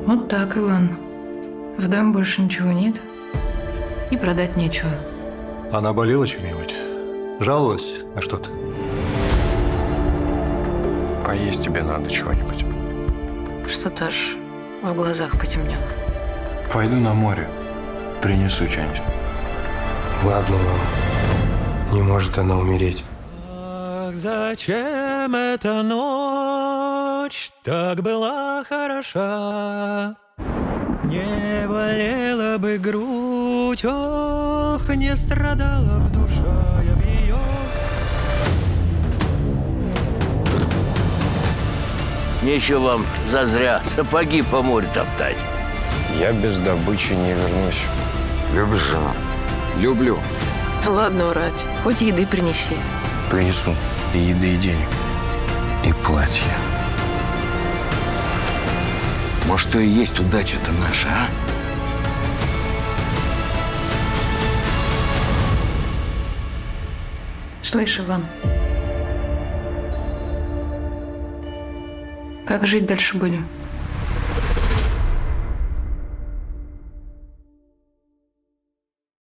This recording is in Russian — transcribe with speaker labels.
Speaker 1: Вот так, Иван. В доме больше ничего нет. И продать нечего.
Speaker 2: Она болела чем-нибудь? Жаловалась на что-то?
Speaker 3: Поесть тебе надо чего-нибудь.
Speaker 1: Что-то аж в глазах потемнело.
Speaker 3: Пойду на море. Принесу что-нибудь.
Speaker 4: Ладно, мам. Не может она умереть.
Speaker 5: Ах, зачем эта ночь так была хороша? Не болела бы грудь, ох, не страдала б душа я в ее.
Speaker 6: Нечего вам зазря сапоги по морю топтать.
Speaker 3: Я без добычи не вернусь.
Speaker 6: Любишь жену?
Speaker 3: Люблю.
Speaker 1: Ладно, урать. Хоть еды принеси.
Speaker 3: Принесу и еды, и денег. И платье.
Speaker 6: Может, то и есть удача-то наша, а?
Speaker 1: Слышь, Иван. Как жить дальше будем?